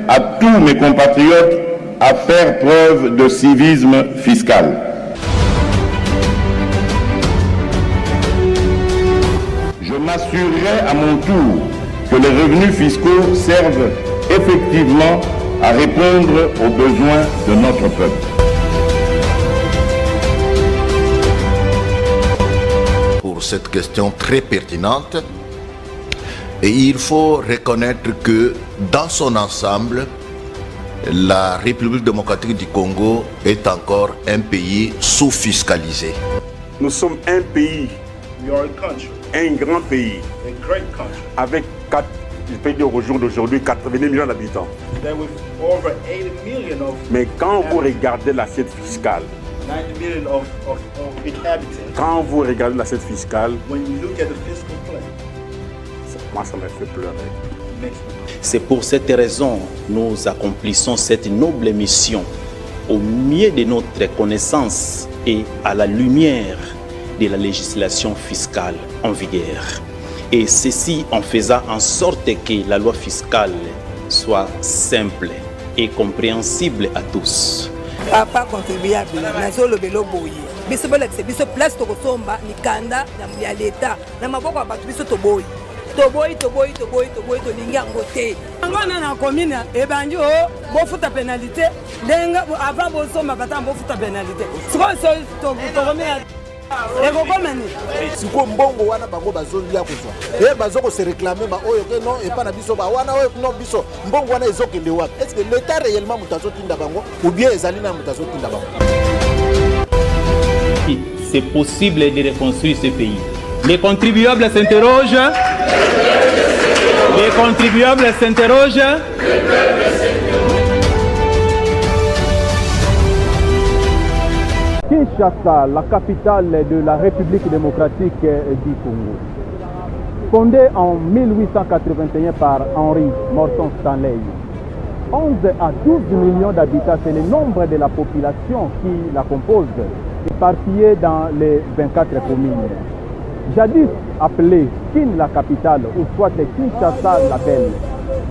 à tous mes compatriotes à faire preuve de civisme fiscal. Je m'assurerai à mon tour que les revenus fiscaux servent effectivement à répondre aux besoins de notre peuple. Pour cette question très pertinente, et il faut reconnaître que dans son ensemble, la République démocratique du Congo est encore un pays sous-fiscalisé. Nous sommes un pays, un grand pays, avec je peux dire au jour d'aujourd'hui 80 millions d'habitants. Mais quand vous regardez l'assiette fiscale, quand vous regardez l'assiette fiscale, moi ça m'a fait pleurer. C'est pour cette raison que nous accomplissons cette noble mission au milieu de notre connaissance et à la lumière de la législation fiscale en vigueur. Et ceci en faisant en sorte que la loi fiscale soit simple et compréhensible à tous. Papa contribuable, nazo lobelo boye. Biso balakse biso place to kosomba ni kanda ya l'État. Na maboko ya batu biso to boye. Toboy to linga ngote. Ngona na commune ebanjo bo futa pénalité. Denga avant bo soma bata bo futa pénalité. Siko to remea. Eko komani. Siko mbongo wana bango bazolia kozwa. Bazoko se réclamer ba oyo ke non et pas na biso ba wana oyo non biso mbongo wana ezokende wapi? Est-ce que l'État réellement mutazo tinda bango ou bien ezali na mutazo tinda bango? C'est possible de reconstruire ce pays. Les contribuables s'interrogent. Les contribuables s'interrogent. Kinshasa, la capitale de la République démocratique du Congo. Fondée en 1881 par Henry Morton Stanley, 11 à 12 millions d'habitants, c'est le nombre de la population qui la compose, éparpillée dans les 24 communes. Jadis appelée Kin la capitale, ou soit Kinshasa la belle.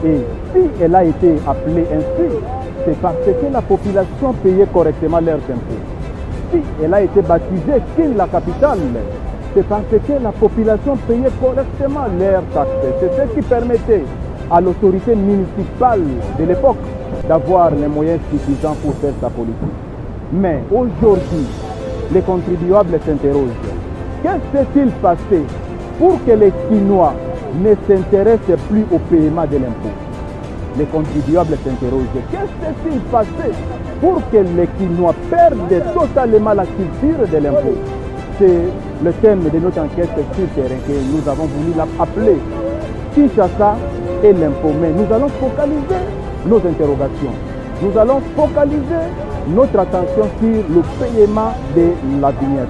Et si elle a été appelée ainsi, c'est parce que la population payait correctement leurs impôts. Si elle a été baptisée Kin la capitale, c'est parce que la population payait correctement leurs taxes. C'est ce qui permettait à l'autorité municipale de l'époque d'avoir les moyens suffisants pour faire sa politique. Mais aujourd'hui, les contribuables s'interrogent. Qu'est-ce qui s'est passé pour que les Chinois ne s'intéressent plus au paiement de l'impôt? Les contribuables s'interrogent. Qu'est-ce qui s'est passé pour que les Chinois perdent totalement la culture de l'impôt? C'est le thème de notre enquête sur terrain que nous avons voulu l'appeler Kinshasa et l'impôt. Mais nous allons focaliser nos interrogations. Nous allons focaliser notre attention sur le paiement de la vignette.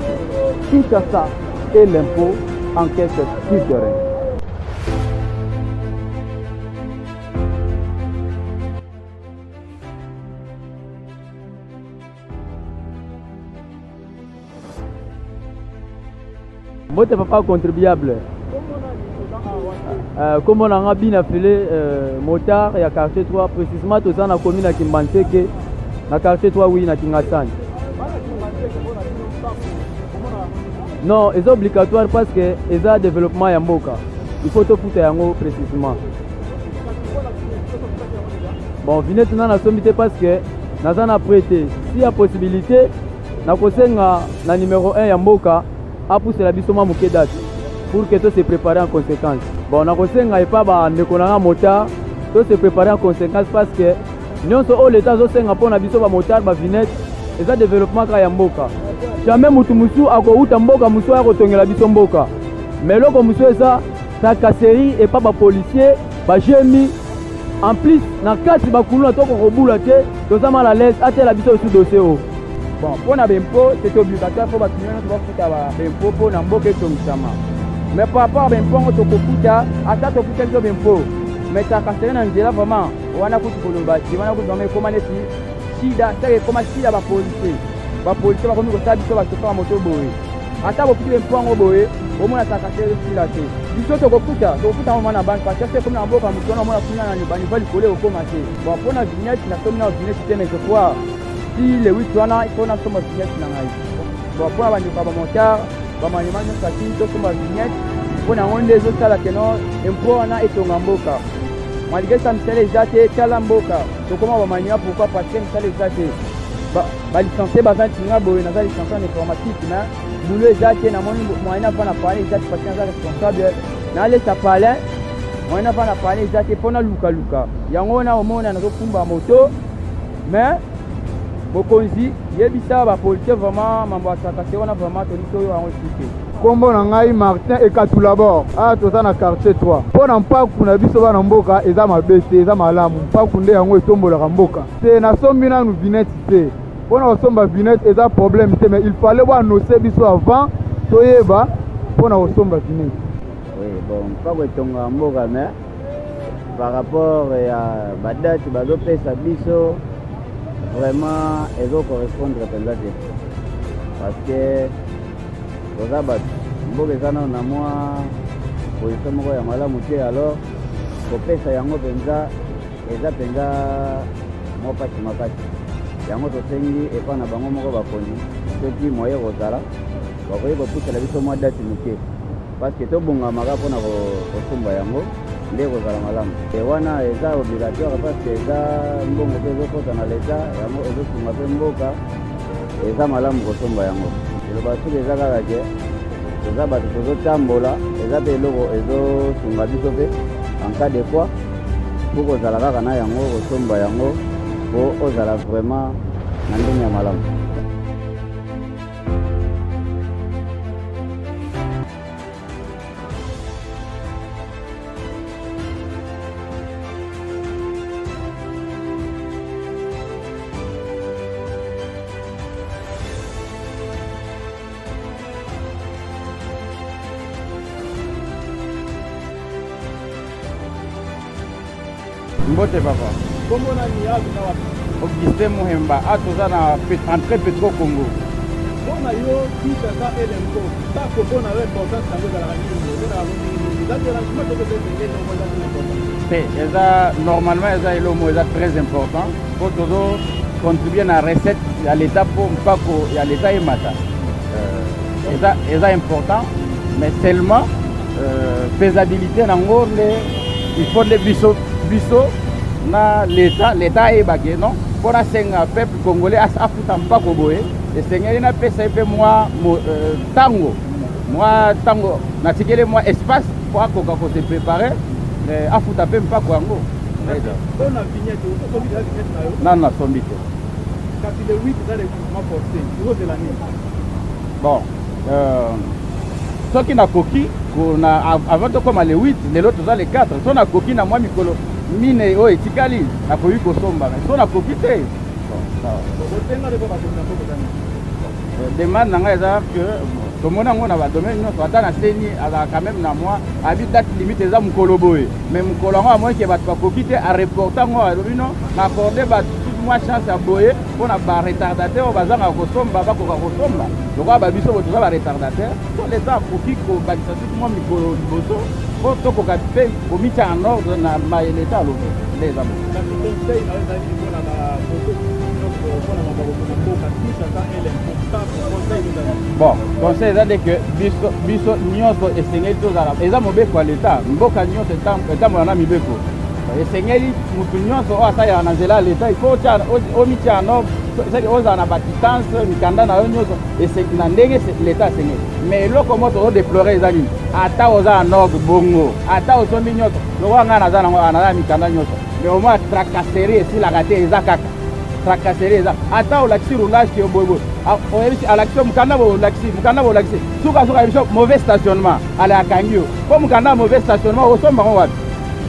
Kinshasa et l'impôt, enquête sur terrain. Moi, je ne pas contribuable. Comme on a bien appelé motard et à quartier 3, précisément tout ça dans la commune à Kimbanseke, dans le quartier 3, oui, dans Kingassan. Non, c'est obligatoire parce que c'est un développement à Mboka. Il faut tout foutre précisément. Bon, venez maintenant dans la sommité parce que nous avons prêté. S'il y a possibilité, nous avons le numéro 1 à Mboka. A pousser la bisoma date pour que tout se prépare en conséquence. Bon, on a conseillé pas de motard, tout se préparer en conséquence parce que nous avons l'État pour la bisoma motard, vinette, et ça développement à Mboka. Jamais Moutumusu a outa Mboka, Moussou a retourné la bisomboka. Mais là, comme Moussou ça, sa casserie et pas policier, gémi. En plus, dans le cas de Bakoulou, on a reboula, tout ça mal à l'aise, à la bisoma sous dossier. Bon, pour la Bempo, c'est obligatoire pour les clients de faire Bempo pour l'emboquer ton sama. Mais par rapport à Bempo, on a tout fait de Bempo. Mais ça a cassé dans le vraiment. On a tout fait de Bempo. On a tout fait de Bempo. Sida, c'est comme si la policier. La policier va nous faire des choses à moto boé. Attends, vous pouvez Bempo en boé. omona takate esila te biso tokofuta mama na bani parce que comme na mboka moto wana omona kuna na niva likolo ekokoma te bon mpona vignette nasomi na vignette te mais je crois si le 8 wana mpona soma vignette na ngai bon mpona bandeko ya bamontare bamanyema nyonso akini tosomba vignette mpona yango nde ezosala keno impro wana etonga mboka malgré ça misala eza te tala mboka tokoma bamanyema pourquoi parce que misala eza te balicencie baza ntinga boye naza licencie en informatique mais bulo eza te namoni moyen ava na parle eza te parce que naza responsable nalesa parle moyen ava na parle eza te mpona lukaluka yango wana omona nazokumba moto mais bokonzi yebisa bapolisier vraiment mambo atakase wana vraiment tolisi oyo yango esike kombo na ngai Martin Ekatulabor awa toza na quartier 3 mpona mpaku na biso bana mboka eza mabe te eza malamu mpaku nde yango etombolaka mboka te nasombi nanu vinete te mpona kosomba vinete eza problème te mais il fallait boanose biso avant toyeba mpona kosomba vinete. Oui, bon mpaku etongaka mboka mais par rapport ya badate bazopesa biso vraiment ezocorrespondre mpenza te parce que toza bato mboka eza nano na mwa position moko ya malamu te alors kopesa yango mpenza eza mpenza mwa pasi makasi yango tosengi epa na bango moko bakonzi soki moye kozala bakoki kopusela biso mwa dati moke parce que tobongamaka mpona kosomba yango nde kozala malamu wana eza obligatoire parce que eza mbongo mpe ezokota na leta yango ezosunga mpe mboka eza malamu kosomba yango eloba soki eza kaka ke toza bato tozotambola eza mpe eloko ezosunga biso mpe en cas de fois po kozala kaka na yango kosomba yango po ozala vraiment na ndenge ya malamu. Mbote papa. Kombo na ni yaku na wapi? Augustin Muhemba atoza na entrée Petro Congo. Bona yo kisha ka elengo. Ta ko bona we important tango za la nini. Za la kuma to be ngene no moza important. Eza normalement eza elo mo eza très important. Pour todo contribuer na recette ya l'état pour mpako ya l'état et mata. Eza important mais seulement faisabilité na ngorne il faut les biso na l'état ebake non pour la senga peuple congolais afuta mpako boye esengeli na pesa epe moi tango na tikele moi espace pour akoka ko se préparer afuta pe mpako yango ona vignette na na sombite kasi le 8 dans les mouvements forcés niveau de l'année bon soki na koki na avant to comme le 8 lelo toza le 4 so na koki na mwa mikolo mine oyo etikali nakoki kosomba so nakoki te demande na ngai eza que tomona yango na badomaine nyonso ata na seni azala quand même na mwa abi date limite eza mokolo boye mais mokolo yango amoyeke bato bakoki te areporte yango alobi no na accorde bato mwa chance ya boye mpona baretardateur oyo bazangaka kosomba bakoka kosomba lokola babiso bo toza baretardateur so leta akoki kobakisa soki mwa mikolo liboso po tokoka mpe komitya en ordre na leta alobi nde eza bon conseil eza ndeke biso nyonso esengeli tozala eza mobeko ya leta mboka nyonso etambola na mibeko esengeli mutu nyonso oyo asalaka na nzela ya leta ifo omitya yango soki ozala na badistance mikanda na yo nyonso na ndenge leta asengeli mais eloko moto odeplore eza nini ata oza na orgue bongo ata osombi nyonso lokola ngai naza na mikanda nyonso mais omoi tracasserie esilaka te eza kaka tracasserie eza ata olakisi roulage ke boyeboye oyebisi alakisi mokanda bolakisi sukasuka yebiso mauvais stationnement ala akangi yo mpo mokanda ya mauvais stationnement osombango wapi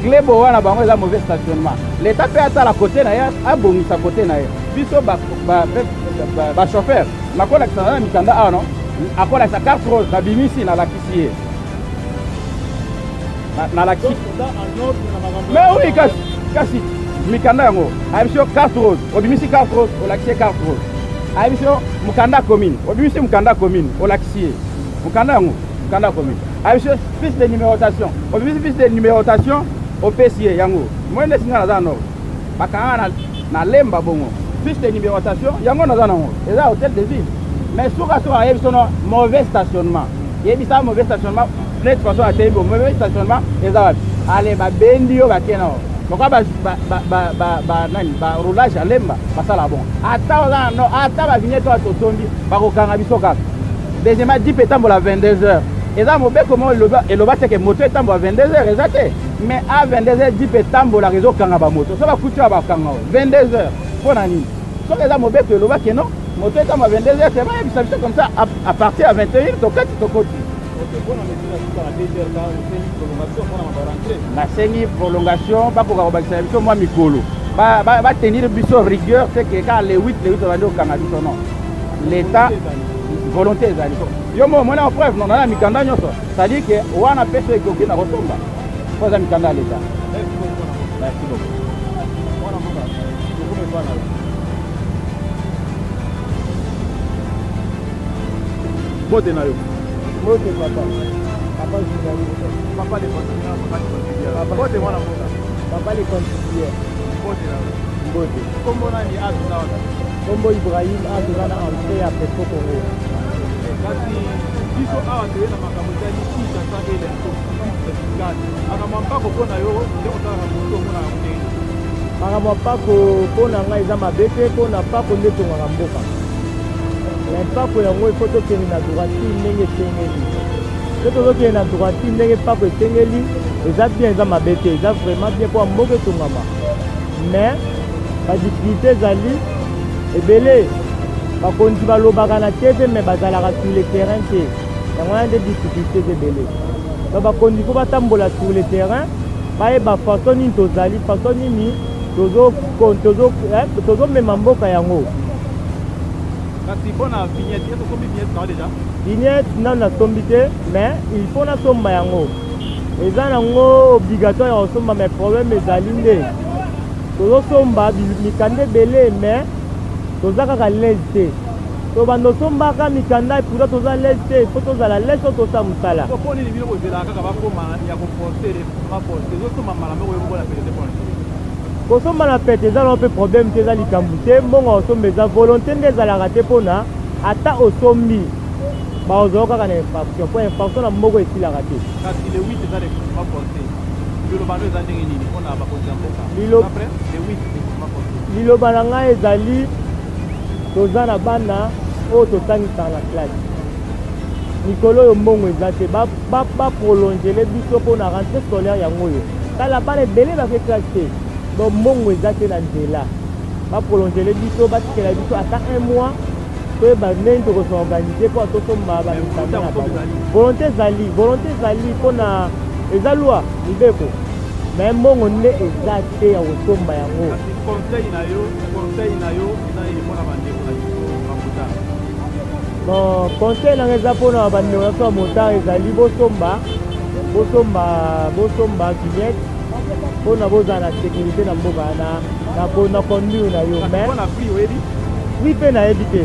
glebo wana bango eza mauvais stationnement leta mpe atala kote na ye abongisa kote na ye biso bachauffeur nakolakisa na mikanda awa no akolakisa carte rose nabimisi nalakisi ye nalakisi mais oui kasi mikanda yango ayebiso carte rose obimisi carte rose olakisi ye carte rose ayebiso mokanda commune obimisi mokanda commune olakisi ye mokanda yango kanda commune abiso fiche de numérotation au fiche de numérotation au PCA yango moi ne singa na no bakanga na lemba bongo fiche de numérotation yango na nango eza hôtel de ville mais soka soka yebiso no mauvais stationnement yebisa mauvais stationnement de toute façon atteindre mauvais stationnement eza wapi ale babendi yo bakena pourquoi nani ba roulage à lemba basala bon ata no ata ba vignette to tombi ba kokanga biso kaka deuxièmement 10 pétambola 22h et ça mobé comment et le c'est que moto etambola 22h exacté mais à 22h 10 pétambola réseau kanga ba moto ça va coûter ba kanga 22h pour nani so que ça mobé que le que non moto etambola 22h c'est vrai ça comme ça à partir à 21h to kati to koti la sengi prolongation pas pour bakisa biso moi mikolo ba tenir biso rigueur c'est que quand les 8 va ndo kanga biso non l'état volonté ezali yo mo mona en preuve non na mikanda nyoso ça dit que wana pesa ekoki na kotomba poza mikanda l'état merci beaucoup bote na yo bote papa papa les contribuables bote mwana mboka papa les contribuables bote na yo bote kombo nani azuna wana kombo Ibrahim azuna entrée ya Petro Congo kasi biso awa toye na makambo tali kisa sa ele to fiskale makambo mpako mpona yo nde kotala moto omona yango ndenge makambo mpako mpona ngai eza mabe te mpona mpako nde tongaka mboka mpako yango ifo tokende na droiti ndenge etengeli so tozokende na droiti ndenge mpako etengeli eza bien eza mabe te eza vraiment bien mpo mboka etongama mais badifficulté ezali ebele bakonzi balobaka na tv mais bazalaka sur le terrain te yango wana nde difficulté ebele donc bakonzi mpo batambola sur le terrain bayeba façon nini tozali façon nini tozomema mboka yango kasi mpona vignette ye tosombi vignette nawa déjà vignette nano nasombi te mais il faut nasomba yango eza nango obligatoire ya kosomba mais problème ezali nde tozosomba mikanda ebele mais toza kaka lese te to bando osombaka mikanda eputa toza lese te fo tozala lese o tosa mosala ponini bino kozelaka kaka bakoma ya koporte maporte ezosomba malama koyebokola pete mpona kosomba na pete eza nao mpe problème te eza likambo te mbongo osomba eza volonté nde ezalaka te mpona ata osombi baozala kaka na infraction mpo infraction na mboko esilaka te kasi le 8 eza maporte bilobano eza ndenge nini mpona bakonzi ya mboka après le 8 maporte liloba na ngai ezali toza na bana oyo totangisaka na classe mikolo oyo mbongo eza te baprolongele biso mpona rentrée scolaire yango oyo tala bana ebele bake classe te donc mbongo eza te na nzela baprolongele biso batikela biso ata 1 mois toyeba ndenge tokosorganize mpo tosomba bamikanda na bango volonté ezali mpona eza lwa libeko mais mbongo nde eza te ya kosomba yango conseil na yo eza nini mpona bandeko na biso bamuta bon conseil nanga eza mpona bandeko na biso ya motard ezali bosomba vignette mpona bozala na sécurité na mboka na conduire na yo mais oui mpe nayebi te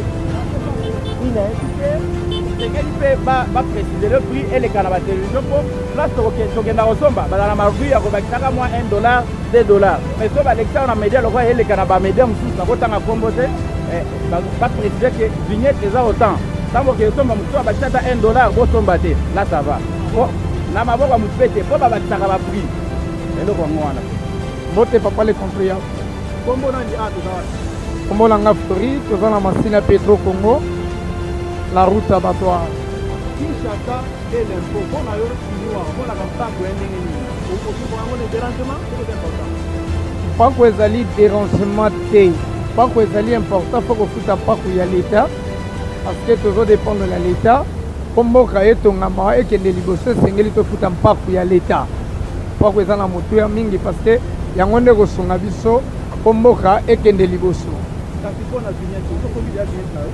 tekeli mpe baprécise le prix eleka na batelevizio mpo place tokenda kosomba bazala na marui ya kobakisaka mwa $1 $2 mais so balekisaka na média lokola eleka na bamédia mosusu nakotanga kombo te baprécise ke vignette eza autant ntango okesomba mosusu abakisa ata $1 bosomba te la ça va na maboko ya mosu pe te mpo babakisaka baprix eloko yango wana bote papa le compria kombo nani toza wana kombo nanga Flori toza na masina Petro Congo la route abattoir Kinshasa et l'impôt mpona yo kinua omonaka mpako ya ndenge nini okosuka yango le dérangement c'est important mpako ezali dérangement te mpako ezali important fo kofuta mpako ya l'état parce que tozodépendre na l'état mpo mboka etongama ekende liboso esengeli tofuta mpako ya l'état mpako eza na motuya mingi parce que yango nde kosunga biso mpo mboka ekende liboso kasi mpona vignette okokombi ya vignette na yo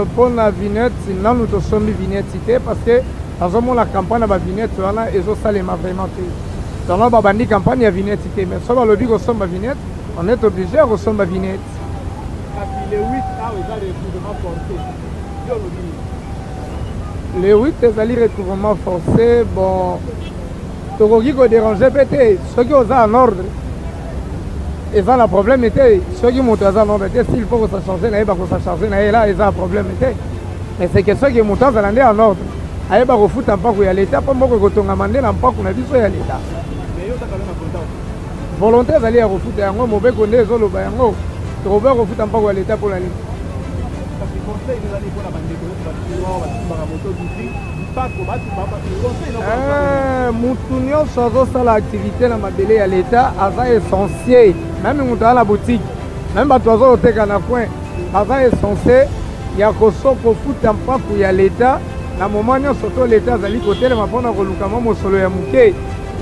mpona vignette nanu tosombi vignette te parce que nazomona campagne ya bavignette wana ezosalema vraiment te tono babandi campagne ya vignette te mais so balobi kosomba vignette on est obligé ya kosomba vignette kasi le 8 awa eza le mouvement porté yo olobi Le 8 ezali recouvrement forcé, bon, tokoki koderange mpe te soki oza en ordre eza na problème te, soki moto aza en ordre te s'il faut kosacharge na ye bakosacharge na ye la eza na problème te, mais c'est que soki moto azala nde en ordre ayeba kofuta mpako ya leta mpo moko ekotongama nde na mpako na biso ya leta. Volonté ezali ya kofuta yango, mobeko nde ezoloba yango tokoboya kofuta mpako ya leta mpo na leta. Mutu nyonso azosala activité na mabele ya leta aza essentiel, même moto aza na boutique, même bato azoteka na coin baza essentiel ya kofuta mpako ya leta na moment nyonso to leta azali kotelema mpona koluka mwa mosolo ya moke.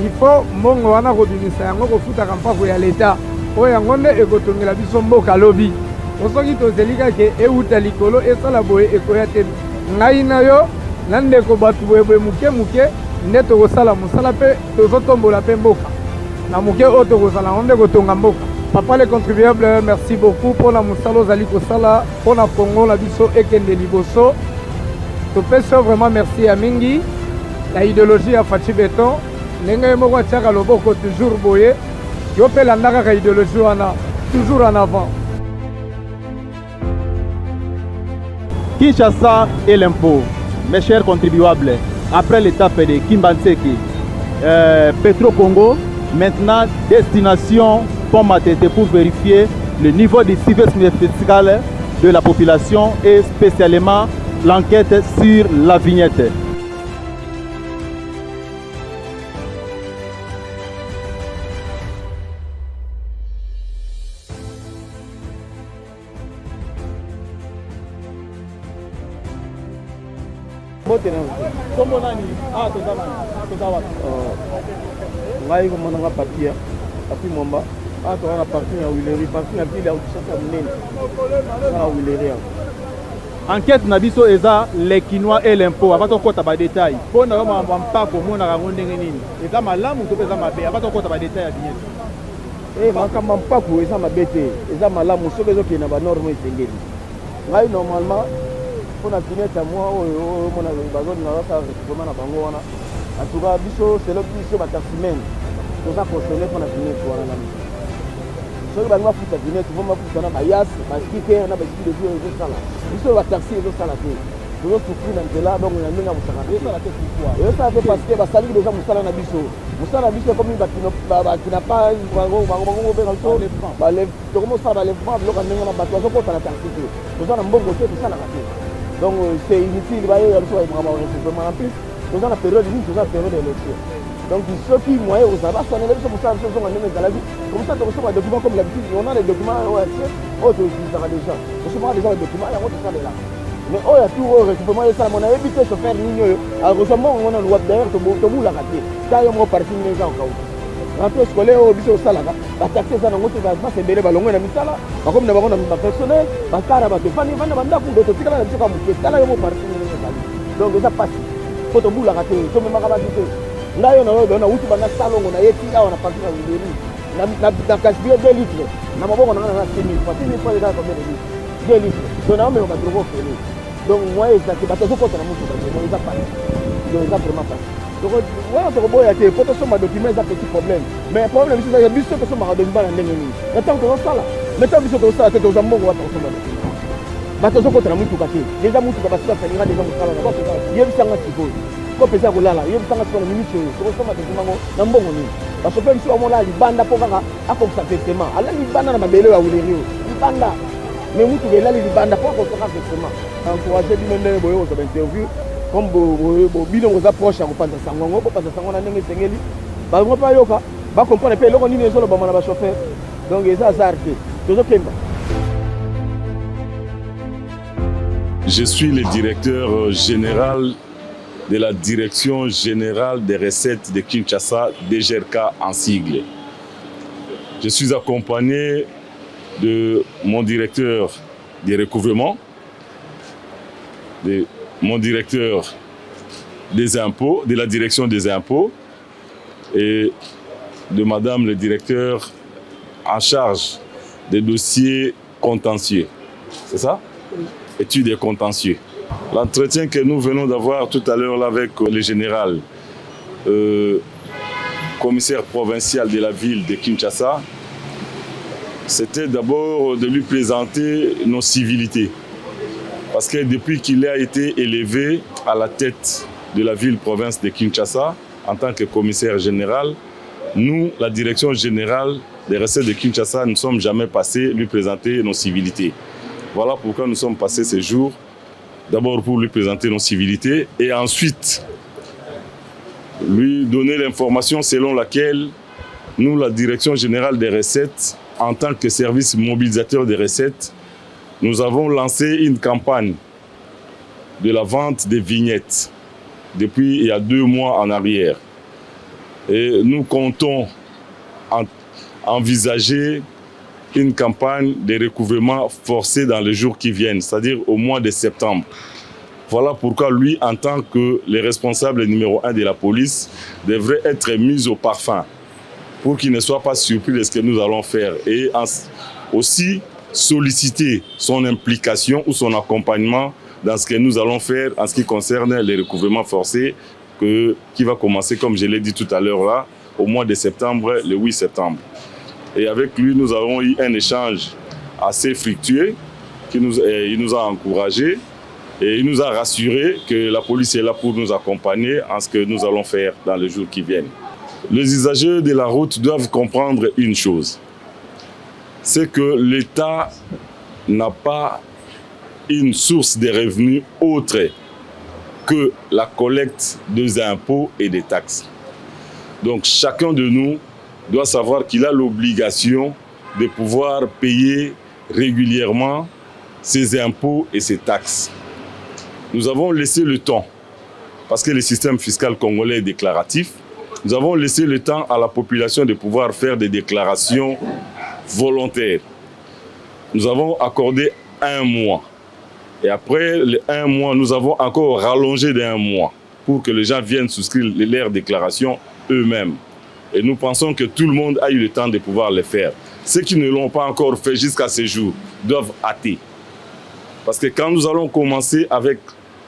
Il faut mbongo wana kobimisa yango kofutaka mpako ya leta oyo yango nde ekotongela biso mboka lobi. Soki tozeli kaka euta likolo esala boye ekoya te. Ngai na yo na ndeko bato boye muke muke nde tokosala mosala mpe tozotombola mpe mboka na moke oyo tokozala yango nde kotonga mboka. Papa les contribuables, merci beaucoup mpona mosala ozali kosala mpona Congo na biso ekende liboso. Topesi vraiment merci ya mingi ya idéologie ya Faci Beton ndenge moko atiaka loboko toujours boye yo mpe landa kaka idéologie wana toujours en avant. Kinshasa et l'impôt. Mes chers contribuables, après l'étape de Kimbanseki, Petro Congo, maintenant destination Pont-Matete pour vérifier le niveau de civisme fiscal de la population et spécialement l'enquête sur la vignette. ngai komonanga papia api momba toka na parking ya wileri parking ya ville ya kosaka monene na wileri. Enquête na biso eza les Kinois et l'impôt avant tokota ba détail mpona yo mambo mpako omonaka yango ndenge nini eza malamu to mpe eza mabe avant tokota ba détail ya vignette. Makambo mpako eza mabe te eza malamu soki ezokende na banorme esengeli. Ngai normalement mpona vignette ya mwa oyo omona bazoli nazasala recouvrement na bango wana atuka biso selo biso bataximen toza concerné mpona vignette wana na biso soki bango bafuta vignette vo bafuta na bayase baskike na basiki de vie ezosala biso bataxi ezosala te tozosufri na nzela donc na ndenge ya mosaka ezosala te parce que basaliki deja mosala na biso ekomi bakinapa bango benga biso tokomosala balèvement biloko ya ndenge na bato bazokota na taxi te toza na mbongo te tosalaka te. Donc c'est inutile bayeya biso bayebaka barecouvrement en plus toza na période nini toza na période élection donc soki moyen ozala basanela biso mosala biso ezonga ndenge ezalaki comme ça tokosomba document comme l'habitude on a les documents oyo atie oyo toutilisaka déjà tosomaka déjà badocument yango tosalelaka mais oyo atour oyo recouvrement esalama nayebi te chauffeur nini oyo akozwa mbongo ngo na loi d'ailleurs tobulaka te ta yo moko parti nini eza okauta rentrée scolaire oyo biso osalaka bataxi eza nango te basi ebele balongwe na misala bakomi na bango na bapersonnel bakara bato fani vanda bandako ndo totikala na biso ka moke tala yo mo parti nini ezali donc eza pasi po tobulaka te tomemaka basi te ngai yo nayobe nauti banda salongo nayeti awa na parti na wileri na kasbie 2 litres na maboko nanga naza 6 000 fois 6 000 fois eza combien de litres 2 litres donc naomemaka biloko ofele donc moi ezaki bato azokota na motuka donc eza pasi donc eza vraiment pasi donc wana tokoboya te po tosomba document eza petit problème mais problème biso eza biso tosombaka document na ndenge nini na ntango tozosala mais ntango biso tozosala te toza mbongo wata kosomba document bato azokota na motuka te deja motuka basi basalira deja mosala na bato yebisanga sikoyo ko pesa kolala yebisanga sikoyo na minute oyo tokosomba document ngo na mbongo nini basope biso bamona libanda mpo kaka akokisa versement ala libanda na mabele ya wileri oyo libanda mais motuka elali libanda mpo akosaka versement encouragé bino ndenge boye kozaba interview comme bino oza proche ya kopanza sango yango bopanza sango na ndenge esengeli bango mpe bayoka bakomprendre mpe eloko nini ezolobama na bachauffeur donc eza azar te tozokemba. Je suis le directeur général de la Direction générale des recettes de Kinshasa, DGRK en sigle. Je suis accompagné de mon directeur des recouvrements, de mon directeur des impôts, de la direction des impôts et de madame le directeur en charge des dossiers contentieux. C'est ça? Études et contentieux. L'entretien que nous venons d'avoir tout à l'heure avec le général, commissaire provincial de la ville de Kinshasa, c'était d'abord de lui présenter nos civilités. Parce que depuis qu'il a été élevé à la tête de la ville-province de Kinshasa, en tant que commissaire général, nous, la direction générale des recettes de Kinshasa, ne sommes jamais passés lui présenter nos civilités. Voilà pourquoi nous sommes passés ces jours, d'abord pour lui présenter nos civilités et ensuite lui donner l'information selon laquelle nous, la direction générale des recettes, en tant que service mobilisateur des recettes, nous avons lancé une campagne de la vente des vignettes depuis il y a 2 mois en arrière. Et nous comptons envisager une campagne de recouvrement forcé dans les jours qui viennent, c'est-à-dire au mois de septembre. Voilà pourquoi lui, en tant que le responsable numéro 1 de la police, devrait être mis au parfum pour qu'il ne soit pas surpris de ce que nous allons faire et aussi solliciter son implication ou son accompagnement dans ce que nous allons faire en ce qui concerne les recouvrements forcés qui va commencer, comme je l'ai dit tout à l'heure là, au mois de septembre, le 8 septembre. Et avec lui, nous avons eu un échange assez fructueux. Il nous a encouragés et il nous a rassuré que la police est là pour nous accompagner en ce que nous allons faire dans les jours qui viennent. Les usagers de la route doivent comprendre une chose, c'est que l'État n'a pas une source de revenus autre que la collecte des impôts et des taxes. Donc chacun de nous doit savoir qu'il a l'obligation de pouvoir payer régulièrement ses impôts et ses taxes. Nous avons laissé le temps, parce que le système fiscal congolais est déclaratif, nous avons laissé le temps à la population de pouvoir faire des déclarations volontaires. Nous avons accordé 1 mois. Et après les 1 mois, nous avons encore rallongé d'1 mois pour que les gens viennent souscrire leurs déclarations eux-mêmes. Et nous pensons que tout le monde a eu le temps de pouvoir le faire. Ceux qui ne l'ont pas encore fait jusqu'à ce jour doivent hâter. Parce que quand nous allons commencer avec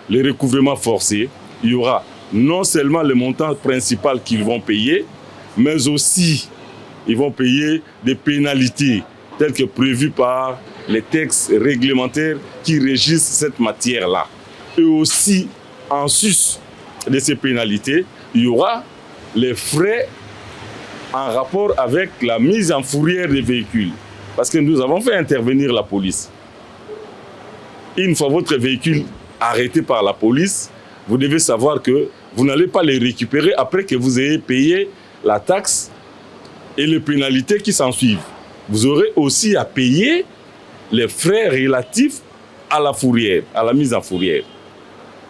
les recouvrements forcés, il y aura non seulement le montant principal qu'ils vont payer, mais aussi ils vont payer des pénalités telles que prévues par les textes réglementaires qui régissent cette matière-là. Et aussi, en sus de ces pénalités, il y aura les frais en rapport avec la mise en fourrière des véhicules. Parce que nous avons fait intervenir la police. Une fois votre véhicule arrêté par la police, vous devez savoir que vous n'allez pas les récupérer après que vous ayez payé la taxe et les pénalités qui s'en suivent. Vous aurez aussi à payer les frais relatifs à la fourrière, à la mise en fourrière.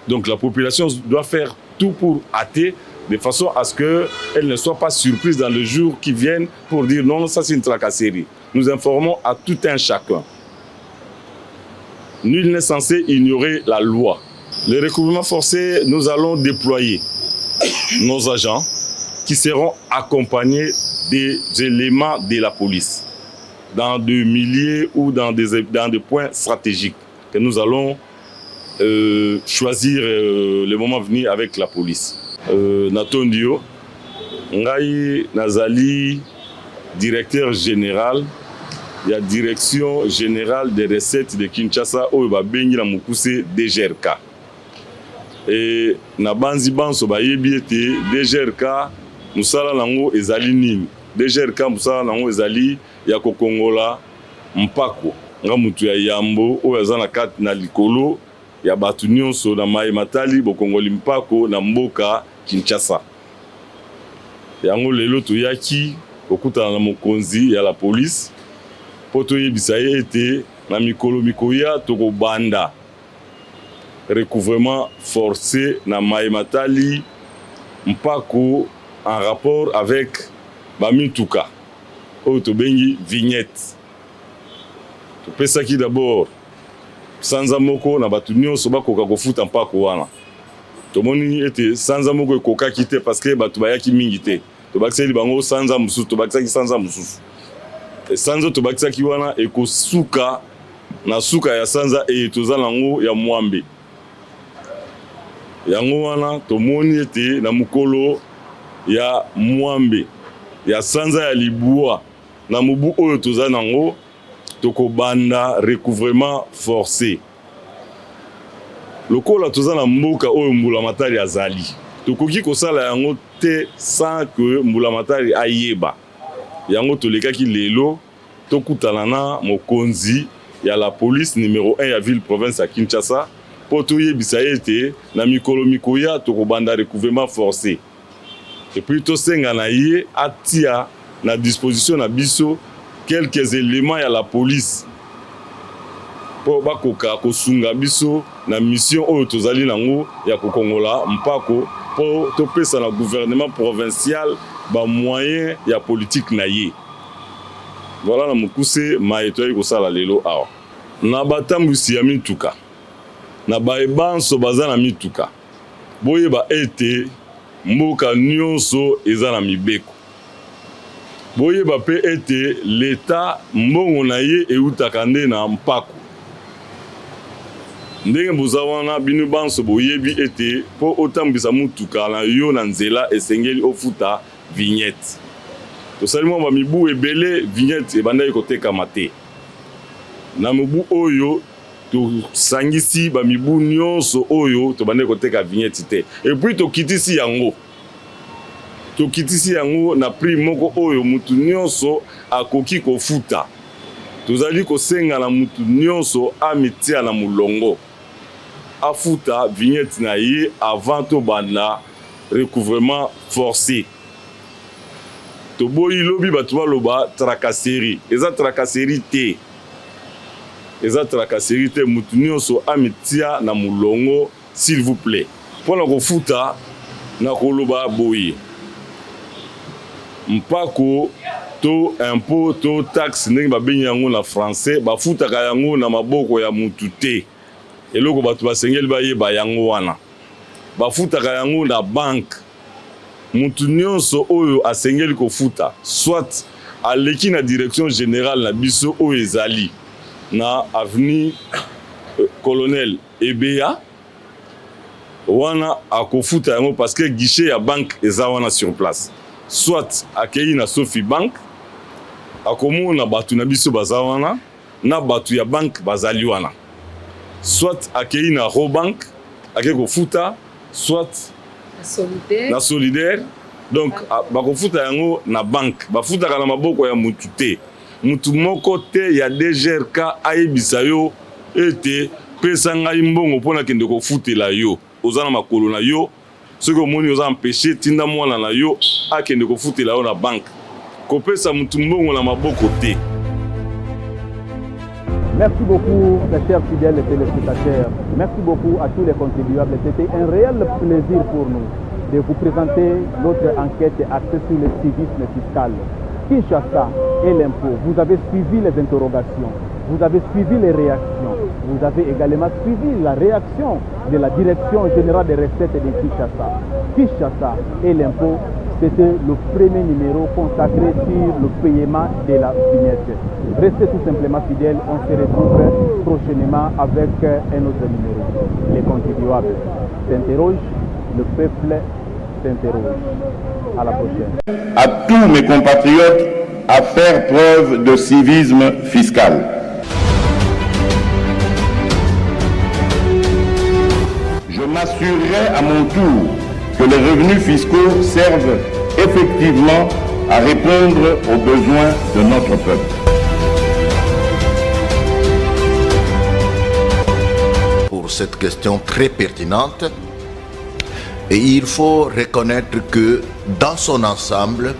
Donc la population doit faire tout pour hâter de façon à ce qu'elle ne soit pas surprise dans les jours qui viennent pour dire non, ça c'est une tracasserie. Nous informons à tout un chacun. Nul n'est censé ignorer la loi. Les recouvrements forcés, nous allons déployer nos agents qui seront accompagnés des éléments de la police dans des milliers ou dans des points stratégiques que nous allons choisir le moment venu avec la police. Natondio, Ngai Nazali, directeur général, il y a direction générale des recettes de Kinshasa où va bengi na mukuse DGRK. Et na banzi banso ba yebiete DGRK musala nango ezali nini. DGRK musala nango ezali ya kokongola mpako nga mutu ya yambo oyo aza na kati na likolo ya batu nyonso na mai matali bokongoli mpako na mboka Kinshasa. Yango lelo toyaki kokutana na mokonzi ya la police poto yebisa ye ete na mikolo mikoya tokobanda recouvrement forcé na mai matali mpako en rapport avec bamituka oyo tobengi vignette. Topesaki d'abord sanza moko na batu nyonso bakoka kofuta mpako wana. Tomoni ete sanza moko ekokaki te parce que batu bayaki mingi te. Tobakiseli bango sanza mususu, tobakisaki sanza mususu. E sanza tobakisaki wana ekosuka na suka ya sanza e toza nango ya mwambe. yango wana tomoni ete na mukolo ya mwambe ya sanza ya libua na mubu oyo toza nango tokobanda recouvrement forcé lokola toza na mboka oyo mbulamatari azali tokoki kosala yango te sans que mbulamatari ayeba yango tolekaki lelo tokutana na mokonzi ya la police numéro 1 ya ville province ya Kinshasa po toyebisa ete na mikolo mikoya tokobanda recouvrement forcé et puis tosenga na ye atia na disposition na biso quelques éléments ya la police po bakoka kosunga biso na mission oyo tozali nango ya kokongola mpako po topesa na gouvernement provincial ba moyen ya politique na ye. Voilà na mukuse maetoyi kosala lelo awa na batambwisi ya mituka na baebanso baza na mituka boyeba ete mboka nyonso eza na mibeko boyeba pe ete l'État mbongo na ye eutaka nde na mpako ndenge boza wana bino banso boyebi ete po otambwisa mutuka na yo na nzela esengeli ofuta vignette tosali mwa mibu ebele vignette ebandaki kotekama te na mibu oyo tosangisi bamibu nyonso oyo tobandaki koteka vignette te epuis tokitisi yango na prix moko oyo mutu nyonso akoki kofuta tozali kosenga na mutu nyonso amitia na mulongo afuta vignette na ye avant tobanda recouvrement forcé toboyi lobi bato baloba tracasserie eza tracasserie te mutu nyonso amitia na mulongo s'il vous plaît mpona kofuta na koloba boye mpako to impôt to taxe ndenge babengi yango na français bafutaka yango na maboko ya mutu te eloko bato basengeli bayeba yango wana bafutaka yango na banque mutu nyonso oyo asengeli kofuta soit aleki na direction générale na biso oyo ezali na avenue colonel Ebeya wana akofuta yango parce que guichet ya banque eza wana sur place soit akei na Sophie Bank akomona batu na biso baza wana na batu ya banque bazali wana soit akei na Robank akei kofuta soit na solidaire donc bakofuta yango na banque bafutaka na maboko ya mutu te mutu moko te ya DGRK ayebisa yo ete pesa ngai mbongo mpona kende kofutela yo oza na makolo na yo soki omoni oza empêché tinda mwana na yo akende kofutela yo na banque kopesa mutu mbongo na maboko te. Merci beaucoup, mes chers fidèles téléspectateurs. Merci beaucoup à tous les contribuables. C'était un réel plaisir pour nous de vous présenter notre enquête axée sur le civisme fiscal. Kinshasa et l'impôt. Vous avez suivi les interrogations, vous avez suivi les réactions, vous avez également suivi la réaction de la Direction générale des recettes de Kinshasa. Kinshasa et l'impôt, c'était le premier numéro consacré sur le paiement de la vignette. Restez tout simplement fidèles, on se retrouve prochainement avec un autre numéro. Les contribuables s'interrogent, le peuple s'interroge. À la prochaine. À tous mes compatriotes à faire preuve de civisme fiscal. Je m'assurerai à mon tour que les revenus fiscaux servent effectivement à répondre aux besoins de notre peuple. Pour cette question très pertinente, et il faut reconnaître que dans son ensemble,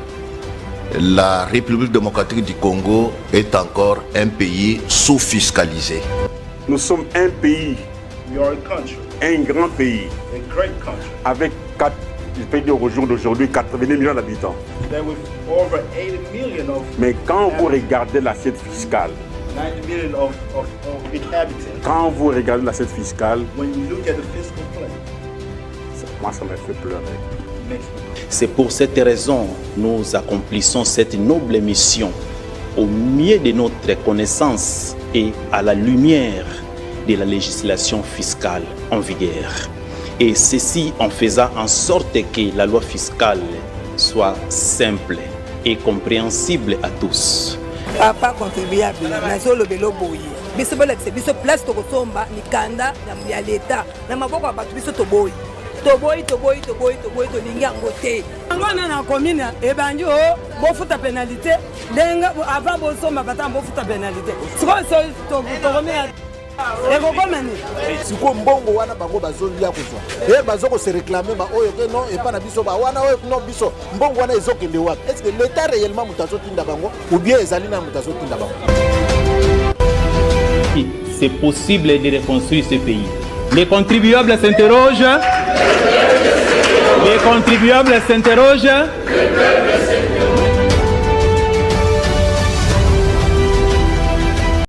la République démocratique du Congo est encore un pays sous-fiscalisé. Nous sommes un pays, un grand pays, avec je peux dire au jour d'aujourd'hui 80 millions d'habitants. Mais quand vous regardez l'assiette fiscale, quand vous regardez l'assiette fiscale, moi ça m'a fait pleurer. C'est pour cette raison que nous accomplissons cette noble mission au mieux de notre connaissance et à la lumière de la législation fiscale en vigueur. Et ceci en faisant en sorte que la loi fiscale soit simple et compréhensible à tous. Papa contribuable nazolobela boye biso bolakisa biso place tokosomba mikanda ya leta na maboko ya bato biso toboyi tolingi yango te yango wana na commune ebangi o bofuta pénalité ndenge avant bosomba bata bofuta pénalité sikoyo tokomea ekokomani sikoyo mbongo wana bango bazolia kozwa bazokose réclame baoyo ke non epa na biso bawana oyo no biso mbongo wana ezokende wapi est ce que l'état réellement moto azotinda bango ou bien ezali na moto azotinda bango? C'est possible de reconstruire ce pays. Les contribuables s'interrogent. Les contribuables s'interrogent.